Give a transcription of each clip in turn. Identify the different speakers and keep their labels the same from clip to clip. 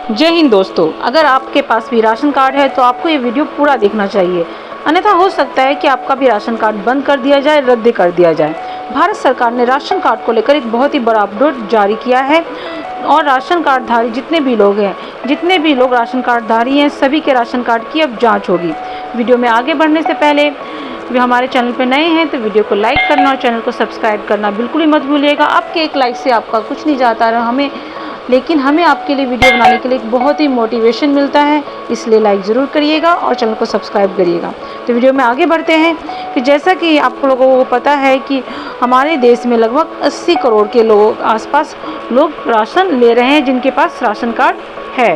Speaker 1: जय हिंद दोस्तों, अगर आपके पास भी राशन कार्ड है तो आपको ये वीडियो पूरा देखना चाहिए, अन्यथा हो सकता है कि आपका भी राशन कार्ड बंद कर दिया जाए, रद्द कर दिया जाए। भारत सरकार ने राशन कार्ड को लेकर एक बहुत ही बड़ा अपडेट जारी किया है और राशन कार्डधारी जितने भी लोग हैं, जितने भी लोग राशन कार्डधारी हैं, सभी के राशन कार्ड की अब जाँच होगी। वीडियो में आगे बढ़ने से पहले भी हमारे चैनल पर नए हैं तो वीडियो को लाइक करना और चैनल को सब्सक्राइब करना बिल्कुल ही मत भूलिएगा। आपके एक लाइक से आपका कुछ नहीं जाता है लेकिन हमें आपके लिए वीडियो बनाने के लिए एक बहुत ही मोटिवेशन मिलता है, इसलिए लाइक ज़रूर करिएगा और चैनल को सब्सक्राइब करिएगा। तो वीडियो में आगे बढ़ते हैं कि जैसा कि आप लोगों को पता है कि हमारे देश में लगभग 80 करोड़ के लोग आसपास लोग राशन ले रहे हैं जिनके पास राशन कार्ड है।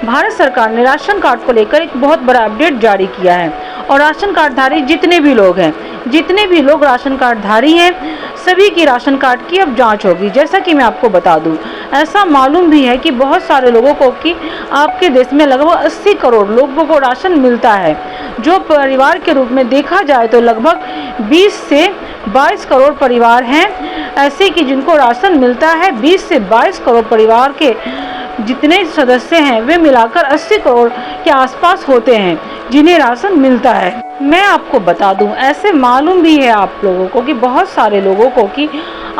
Speaker 1: भारत सरकार ने राशन कार्ड को लेकर एक बहुत बड़ा अपडेट जारी किया है और राशन कार्डधारी जितने भी लोग हैं, जितने भी लोग राशन कार्डधारी हैं, सभी की राशन कार्ड की अब जांच होगी। जैसा कि मैं आपको बता दूं, ऐसा मालूम भी है कि बहुत सारे लोगों को कि आपके देश में लगभग 80 करोड़ लोगों को राशन मिलता है, जो परिवार के रूप में देखा जाए तो लगभग 20 से 22 करोड़ परिवार हैं ऐसे कि जिनको राशन मिलता है। 20 से 22 करोड़ परिवार के जितने सदस्य हैं वे मिलाकर 80 करोड़ के आसपास होते हैं जिन्हें राशन मिलता है। मैं आपको बता दूं, ऐसे मालूम भी है आप लोगों को कि बहुत सारे लोगों को कि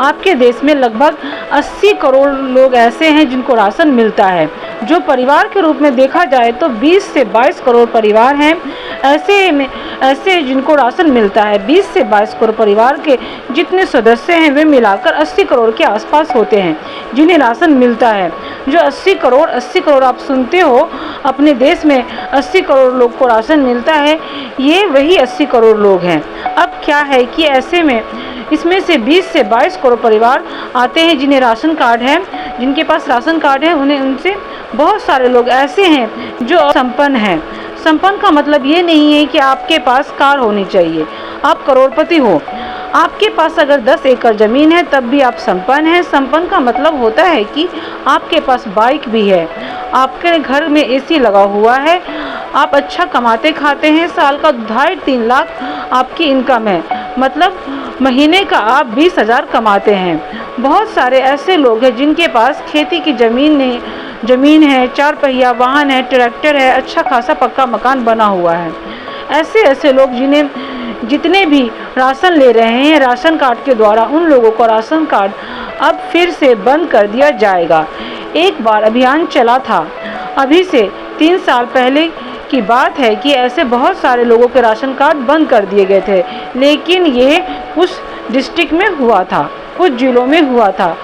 Speaker 1: आपके देश में लगभग 80 करोड़ लोग ऐसे हैं जिनको राशन मिलता है, जो परिवार के रूप में देखा जाए तो 20 से 22 करोड़ परिवार हैं ऐसे जिनको राशन मिलता है। 20 से 22 करोड़ परिवार के जितने सदस्य हैं वे मिलाकर 80 करोड़ के आसपास होते हैं जिन्हें राशन मिलता है। जो 80 करोड़ आप सुनते हो, अपने देश में 80 करोड़ लोग को राशन मिलता है, ये वही 80 करोड़ लोग हैं। अब क्या है कि ऐसे में इसमें से 20 से 22 करोड़ परिवार आते हैं जिन्हें राशन कार्ड है, जिनके पास राशन कार्ड है, उनसे बहुत सारे लोग ऐसे हैं जो संपन्न हैं। संपन्न का मतलब ये नहीं है कि आपके पास कार होनी चाहिए, आप करोड़पति हो। आपके पास अगर 10 एकड़ ज़मीन है तब भी आप संपन्न हैं। संपन्न का मतलब होता है कि आपके पास बाइक भी है, आपके घर में एसी लगा हुआ है, आप अच्छा कमाते खाते हैं, साल का 2.5-3 लाख आपकी इनकम है, मतलब महीने का आप 20,000 कमाते हैं। बहुत सारे ऐसे लोग हैं जिनके पास खेती की ज़मीन है, 4 पहिया वाहन है, ट्रैक्टर है, अच्छा खासा पक्का मकान बना हुआ है। ऐसे लोग जितने भी राशन ले रहे हैं राशन कार्ड के द्वारा, उन लोगों को राशन कार्ड अब फिर से बंद कर दिया जाएगा। एक बार अभियान चला था, अभी से 3 साल पहले की बात है कि ऐसे बहुत सारे लोगों के राशन कार्ड बंद कर दिए गए थे, लेकिन ये कुछ डिस्ट्रिक्ट में हुआ था, कुछ जिलों में हुआ था।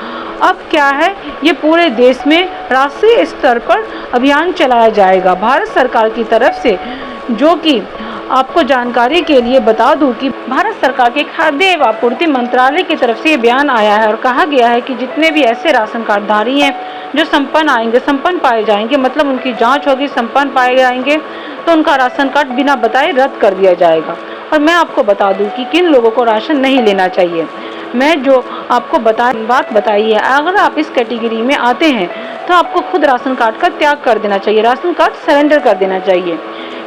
Speaker 1: अब क्या है, ये पूरे देश में राष्ट्रीय स्तर पर अभियान चलाया जाएगा भारत सरकार की तरफ से। जो कि आपको जानकारी के लिए बता दूं कि भारत सरकार के खाद्य एवं आपूर्ति मंत्रालय की तरफ से ये बयान आया है और कहा गया है कि जितने भी ऐसे राशन कार्डधारी हैं जो संपन्न पाए जाएंगे, मतलब उनकी जांच होगी, संपन्न पाए जाएंगे तो उनका राशन कार्ड बिना बताए रद्द कर दिया जाएगा। और मैं आपको बता दूं कि किन लोगों को राशन नहीं लेना चाहिए। मैं जो आपको बात बताई है, अगर आप इस कैटेगरी में आते हैं तो आपको खुद राशन कार्ड का त्याग कर देना चाहिए, राशन कार्ड सरेंडर कर देना चाहिए।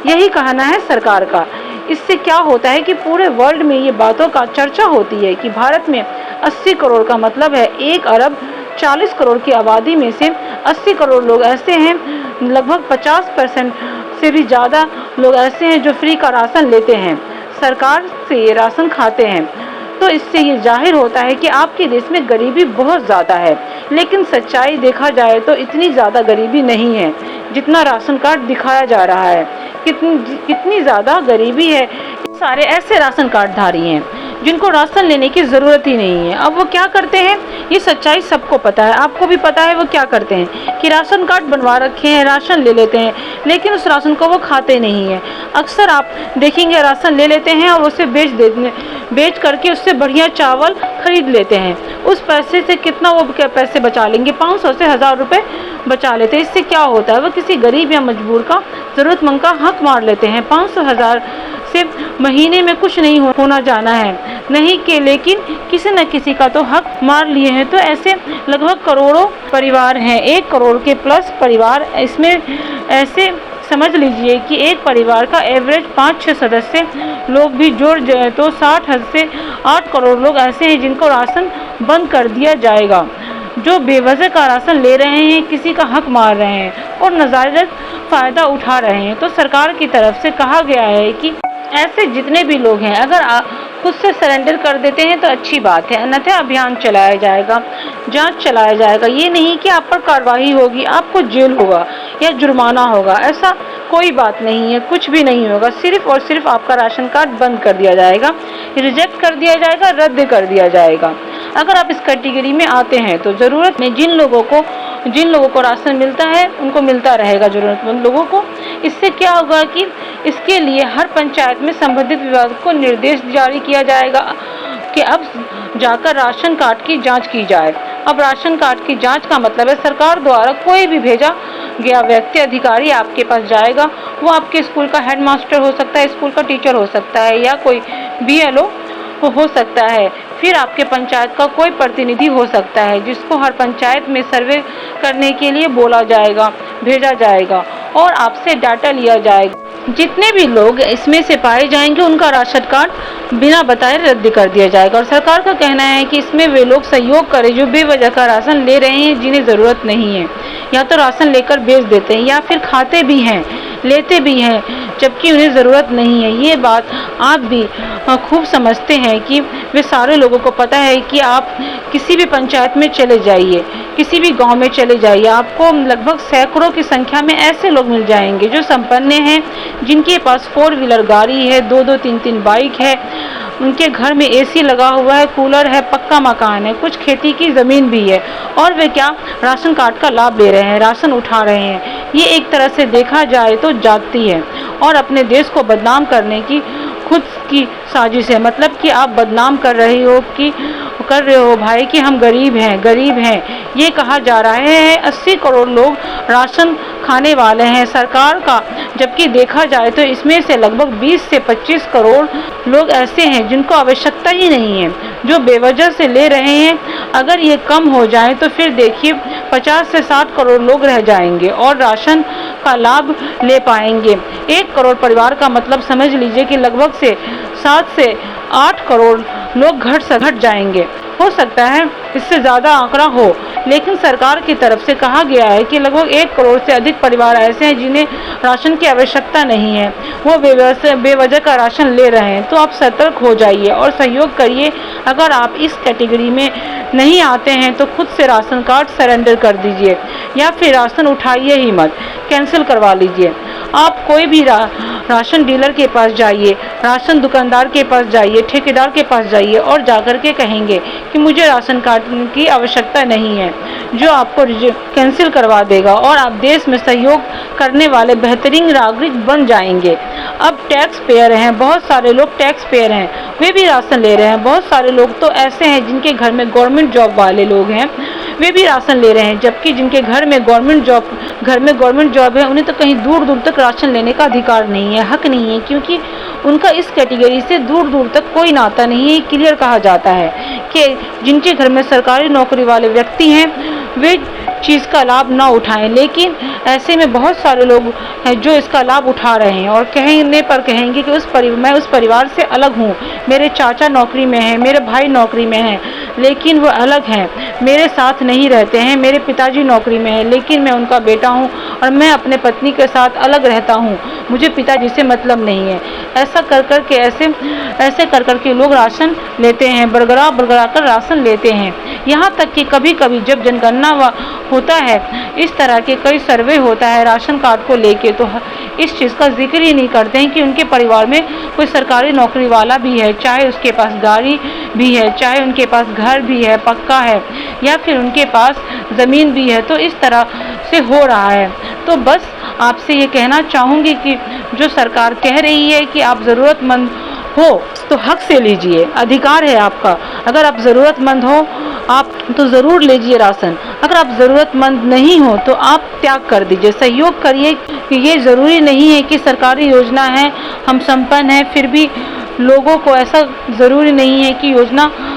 Speaker 1: यही कहना है सरकार का। इससे क्या होता है कि पूरे वर्ल्ड में ये बातों का चर्चा होती है कि भारत में 80 करोड़ का मतलब है 1 अरब 40 करोड़ की आबादी में से 80 करोड़ लोग ऐसे हैं, लगभग 50% से भी ज़्यादा लोग ऐसे हैं जो फ्री का राशन लेते हैं, सरकार से ये राशन खाते हैं। तो इससे ये जाहिर होता है कि आपके देश में गरीबी बहुत ज़्यादा है, लेकिन सच्चाई देखा जाए तो इतनी ज़्यादा गरीबी नहीं है जितना राशन कार्ड दिखाया जा रहा है। कितनी ज़्यादा गरीबी है। सारे ऐसे राशन कार्डधारी हैं जिनको राशन लेने की ज़रूरत ही नहीं है। अब वो क्या करते हैं, ये सच्चाई सबको पता है, आपको भी पता है। वो क्या करते हैं कि राशन कार्ड बनवा रखे हैं, राशन ले लेते हैं, लेकिन उस राशन को वो खाते नहीं हैं। अक्सर आप देखेंगे राशन ले लेते हैं और उसे बेच करके उससे बढ़िया चावल खरीद लेते हैं। उस पैसे से कितना वो पैसे बचा लेंगे, 500 से 1000 रुपये बचा लेते हैं। इससे क्या होता है, वो किसी गरीब या मजबूर का, ज़रूरतमंद का हक मार लेते हैं। 500-1000 से महीने में कुछ नहीं होना जाना है नहीं के, लेकिन किसी न किसी का तो हक मार लिए हैं। तो ऐसे लगभग करोड़ों परिवार हैं, 1 करोड़ के प्लस परिवार। इसमें ऐसे समझ लीजिए कि एक परिवार का एवरेज 5-6 सदस्य लोग भी जोड़ जाए तो 60 से 8 करोड़ लोग ऐसे हैं जिनको राशन बंद कर दिया जाएगा, जो बेवजह का राशन ले रहे हैं, किसी का हक मार रहे हैं। और नाजायज फ़ायदा उठा रहे हैं। तो सरकार की तरफ से कहा गया है कि ऐसे जितने भी लोग हैं, अगर खुद से सरेंडर कर देते हैं तो अच्छी बात है, अन्यथा अभियान चलाया जाएगा, जांच चलाया जाएगा। ये नहीं कि आप पर कार्रवाई होगी, आपको जेल होगा या जुर्माना होगा, ऐसा कोई बात नहीं है, कुछ भी नहीं होगा। सिर्फ और सिर्फ आपका राशन कार्ड बंद कर दिया जाएगा, रिजेक्ट कर दिया जाएगा, रद्द कर दिया जाएगा। अगर आप इस कैटेगरी में आते हैं तो ज़रूरत में जिन लोगों को राशन मिलता है उनको मिलता रहेगा, ज़रूरतमंद लोगों को। इससे क्या होगा कि इसके लिए हर पंचायत में संबंधित विभाग को निर्देश जारी किया जाएगा कि अब जाकर राशन कार्ड की जांच की जाए। अब राशन कार्ड की जांच का मतलब है सरकार द्वारा कोई भी भेजा गया व्यक्ति, अधिकारी आपके पास जाएगा। वो आपके स्कूल का हेडमास्टर हो सकता है, स्कूल का टीचर हो सकता है, या कोई BLO हो सकता है, फिर आपके पंचायत का कोई प्रतिनिधि हो सकता है, जिसको हर पंचायत में सर्वे करने के लिए बोला जाएगा, भेजा जाएगा और आपसे डाटा लिया जाएगा। जितने भी लोग इसमें से पाए जाएंगे उनका राशन कार्ड बिना बताए रद्द कर दिया जाएगा। और सरकार का कहना है कि इसमें वे लोग सहयोग करें जो बेवजह का राशन ले रहे हैं, जिन्हें ज़रूरत नहीं है, या तो राशन लेकर बेच देते हैं या फिर खाते भी हैं, लेते भी हैं, जबकि उन्हें ज़रूरत नहीं है। ये बात आप भी खूब समझते हैं कि वे सारे लोगों को पता है कि आप किसी भी पंचायत में चले जाइए, किसी भी गांव में चले जाइए, आपको लगभग सैकड़ों की संख्या में ऐसे लोग मिल जाएंगे जो संपन्न हैं, जिनके पास 4 व्हीलर गाड़ी है, 2-2, 3-3 बाइक है, उनके घर में AC लगा हुआ है, कूलर है, पक्का मकान है, कुछ खेती की ज़मीन भी है, और वे क्या राशन कार्ड का लाभ ले रहे हैं, राशन उठा रहे हैं। ये एक तरह से देखा जाए तो जाती है और अपने देश को बदनाम करने की खुद की साजिश है। मतलब कि आप बदनाम कर रहे हो भाई कि हम गरीब हैं। ये कहा जा रहा है 80 करोड़ लोग राशन खाने वाले हैं सरकार का, जबकि देखा जाए तो इसमें से लगभग 20 से 25 करोड़ लोग ऐसे हैं जिनको आवश्यकता ही नहीं है, जो बेवजह से ले रहे हैं। अगर ये कम हो जाए तो फिर देखिए 50 से 60 करोड़ लोग रह जाएंगे और राशन का लाभ ले पाएंगे। 1 करोड़ परिवार का मतलब समझ लीजिए कि लगभग से 7 से 8 करोड़ लोग घट जाएंगे। हो सकता है इससे ज़्यादा आंकड़ा हो, लेकिन सरकार की तरफ से कहा गया है कि लगभग 1 करोड़ से अधिक परिवार ऐसे हैं जिन्हें राशन की आवश्यकता नहीं है, वो बेवजह का राशन ले रहे हैं। तो आप सतर्क हो जाइए और सहयोग करिए। अगर आप इस कैटेगरी में नहीं आते हैं तो खुद से राशन कार्ड सरेंडर कर दीजिए, या फिर राशन उठाइए ही मत, कैंसिल करवा लीजिए। आप कोई भी राशन डीलर के पास जाइए, राशन दुकानदार के पास जाइए, ठेकेदार के पास जाइए और जाकर के कहेंगे कि मुझे राशन कार्ड की आवश्यकता नहीं है, जो आपको कैंसिल करवा देगा और आप देश में सहयोग करने वाले बेहतरीन नागरिक बन जाएंगे। अब टैक्स पेयर हैं, बहुत सारे लोग टैक्स पेयर हैं, वे भी राशन ले रहे हैं। बहुत सारे लोग तो ऐसे हैं जिनके घर में गवर्नमेंट जॉब वाले लोग हैं, वे भी राशन ले रहे हैं, जबकि जिनके घर में गवर्नमेंट जॉब है उन्हें तो कहीं दूर दूर तक राशन लेने का अधिकार नहीं है, हक नहीं है, क्योंकि उनका इस कैटेगरी से दूर दूर तक कोई नाता नहीं है। क्लियर कहा जाता है कि जिनके घर में सरकारी नौकरी वाले व्यक्ति हैं वे चीज़ का लाभ ना उठाएं, लेकिन ऐसे में बहुत सारे लोग हैं जो इसका लाभ उठा रहे हैं और कहने पर कहेंगे कि मैं उस परिवार से अलग हूँ, मेरे चाचा नौकरी में हैं, मेरे भाई नौकरी में हैं, लेकिन वो अलग हैं, मेरे साथ नहीं रहते हैं, मेरे पिताजी नौकरी में हैं, लेकिन मैं उनका बेटा हूँ और मैं अपने पत्नी के साथ अलग रहता हूँ, मुझे पिताजी से मतलब नहीं है। ऐसा ऐसे कर के लोग राशन लेते हैं, बरगरा कर राशन लेते हैं। यहाँ तक कि कभी कभी जब जनगणना होता है, इस तरह के कई सर्वे होता है राशन कार्ड को लेके, तो इस चीज़ का जिक्र ही नहीं करते हैं कि उनके परिवार में कोई सरकारी नौकरी वाला भी है, चाहे उसके पास गाड़ी भी है, चाहे उनके पास घर भी है, पक्का है, या फिर उनके पास ज़मीन भी है। तो इस तरह से हो रहा है। तो बस आपसे ये कहना चाहूँगी कि जो सरकार कह रही है कि आप ज़रूरतमंद हो तो हक से लीजिए, अधिकार है आपका। अगर आप ज़रूरतमंद हो आप तो ज़रूर लीजिए राशन, अगर आप ज़रूरतमंद नहीं हो तो आप त्याग कर दीजिए, सहयोग करिए। कि ये ज़रूरी नहीं है कि सरकारी योजना है, हम संपन्न हैं, फिर भी लोगों को ऐसा ज़रूरी नहीं है कि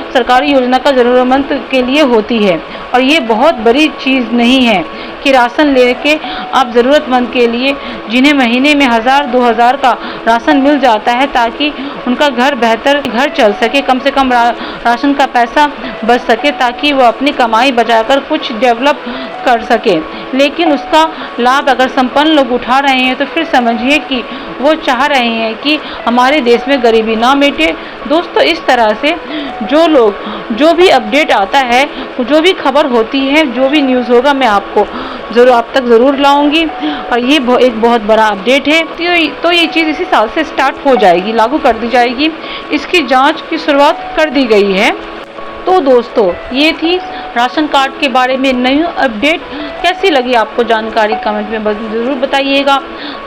Speaker 1: सरकारी योजना का ज़रूरतमंद के लिए होती है। और ये बहुत बड़ी चीज़ नहीं है कि राशन लेके आप ज़रूरतमंद के लिए, जिन्हें महीने में 1000-2000 का राशन मिल जाता है, ताकि उनका बेहतर घर चल सके, कम से कम राशन का पैसा बच सके, ताकि वो अपनी कमाई बचाकर कुछ डेवलप कर सकें, लेकिन उसका लाभ अगर संपन्न लोग उठा रहे हैं तो फिर समझिए कि वो चाह रहे हैं कि हमारे देश में गरीबी ना मिटे। दोस्तों, इस तरह से जो भी अपडेट आता है, जो भी खबर होती है, जो भी न्यूज़ होगा, मैं आपको आप तक ज़रूर लाऊंगी। और ये एक बहुत बड़ा अपडेट है। तो ये चीज़ इसी साल से स्टार्ट हो जाएगी, लागू कर दी जाएगी। इसकी जांच की शुरुआत कर दी गई है। तो दोस्तों, ये थी राशन कार्ड के बारे में नई अपडेट। कैसी लगी आपको जानकारी, कमेंट में ज़रूर बताइएगा।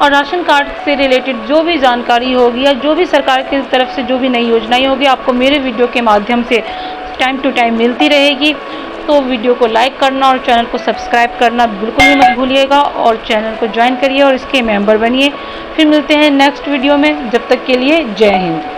Speaker 1: और राशन कार्ड से रिलेटेड जो भी जानकारी होगी या जो भी सरकार की तरफ से जो भी नई योजनाएं होगी, आपको मेरे वीडियो के माध्यम से टाइम टू टाइम मिलती रहेगी। तो वीडियो को लाइक करना और चैनल को सब्सक्राइब करना बिल्कुल भी मत भूलिएगा, और चैनल को ज्वाइन करिए और इसके मेंबर बनिए। फिर मिलते हैं नेक्स्ट वीडियो में, जब तक के लिए जय हिंद।